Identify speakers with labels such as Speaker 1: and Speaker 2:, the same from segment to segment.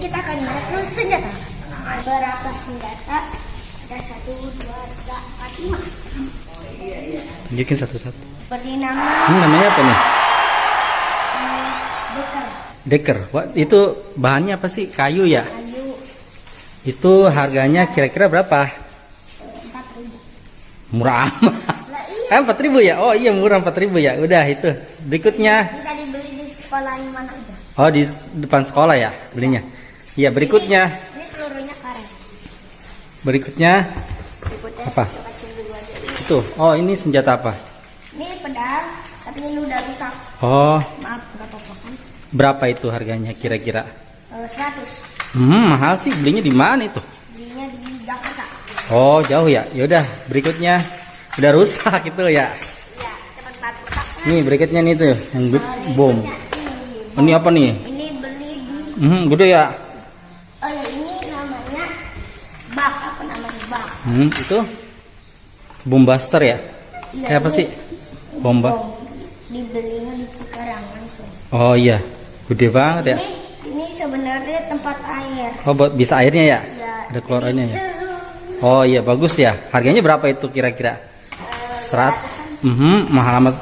Speaker 1: kita akan merekrut senjata. Berapa senjata? Ada 1, 2, 3, 4, 5.
Speaker 2: Tunjukin satu-satu.
Speaker 1: Seperti nama.
Speaker 2: Ini namanya apa nih?
Speaker 1: Deker.
Speaker 2: Deker. Wah, itu bahannya apa sih? Kayu ya?
Speaker 1: Kayu.
Speaker 2: Itu harganya kira-kira berapa?
Speaker 1: 4.000.
Speaker 2: Murah amat.
Speaker 1: Lah iya.
Speaker 2: 4.000 ya? Oh iya murah 4.000 ya. Udah itu. Berikutnya.
Speaker 1: Bisa dibeli di sekolah di mana aja.
Speaker 2: Oh di depan sekolah ya belinya. Iya berikutnya.
Speaker 1: Ini pelurunya karet.
Speaker 2: Berikutnya
Speaker 1: Berikutnya
Speaker 2: apa?
Speaker 1: kita kecil dulu aja.
Speaker 2: Itu. Oh ini senjata apa?
Speaker 1: Ini pedang, tapi ini udah rusak.
Speaker 2: Oh
Speaker 1: Maaf, nggak apa-apa kan?
Speaker 2: berapa itu harganya kira-kira?
Speaker 1: 100.
Speaker 2: Mahal sih belinya di mana itu?
Speaker 1: Belinya di Jakarta.
Speaker 2: Oh jauh ya. Yaudah berikutnya udah rusak itu ya.
Speaker 1: Iya, cepat rusak.
Speaker 2: Nih berikutnya nih tuh yang bom.
Speaker 1: Ini,
Speaker 2: Ini apa nih?
Speaker 1: ini beli di.
Speaker 2: Gede ya.
Speaker 1: Oh ya, ini namanya bak. Apa namanya bak?
Speaker 2: Itu bom buster ya?
Speaker 1: Iya,
Speaker 2: Kayak apa
Speaker 1: ini
Speaker 2: sih? Bomba.
Speaker 1: bom. Dibelinya di Cikarang langsung.
Speaker 2: Oh iya, gede banget ya.
Speaker 1: Ini sebenarnya tempat air.
Speaker 2: Oh buat bisa airnya ya?
Speaker 1: Ya,
Speaker 2: Ada keluar
Speaker 1: jadi,
Speaker 2: airnya ya? Oh iya bagus ya. Harganya berapa itu kira-kira? 100. Mahal amat.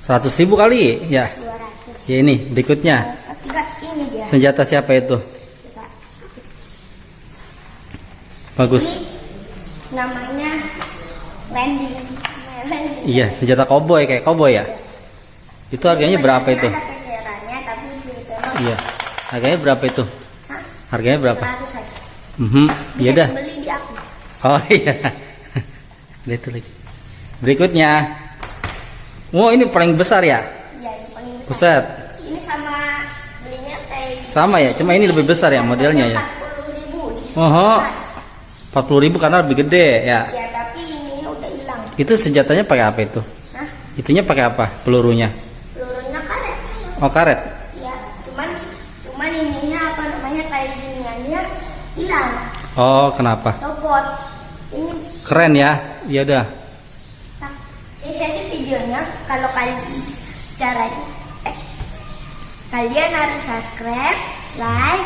Speaker 2: 100.000 kali ya.
Speaker 1: 200.
Speaker 2: Ya ini berikutnya.
Speaker 1: Ketiga ini dia.
Speaker 2: Senjata siapa itu?
Speaker 1: Coba.
Speaker 2: Bagus.
Speaker 1: Namanya landing.
Speaker 2: Iya senjata koboi kayak koboi ya. Itu harganya berapa itu?
Speaker 1: Ada kejarannya, tapi itu
Speaker 2: Iya. Harganya berapa itu? Harganya berapa?
Speaker 1: 100 aja.
Speaker 2: Iya dah.
Speaker 1: Beli di aku.
Speaker 2: Oh iya. Lihat itu lagi. Berikutnya. Oh ini paling besar ya?
Speaker 1: Iya, yang paling besar.
Speaker 2: Buset.
Speaker 1: Ini sama belinya kayak
Speaker 2: Sama ya, cuma ini lebih besar ya modelnya ya.
Speaker 1: 40.000.
Speaker 2: Oh, 40.000 karena lebih gede ya.
Speaker 1: Ya, tapi ini udah hilang.
Speaker 2: Itu senjatanya pakai apa itu?
Speaker 1: Hah?
Speaker 2: Itunya pakai apa? Pelurunya?
Speaker 1: Pelurunya karet.
Speaker 2: Oh karet.
Speaker 1: Ya, cuman ininya apa namanya kayak giniannya hilang.
Speaker 2: Oh kenapa?
Speaker 1: Copot. Ini
Speaker 2: Keren ya. Iya dah.
Speaker 1: nah, ini saya videonya kalau kalian caranya kalian harus subscribe, like,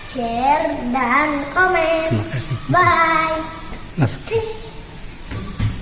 Speaker 1: share, dan komen.
Speaker 2: Terima kasih.
Speaker 1: Bye.
Speaker 2: Masuk.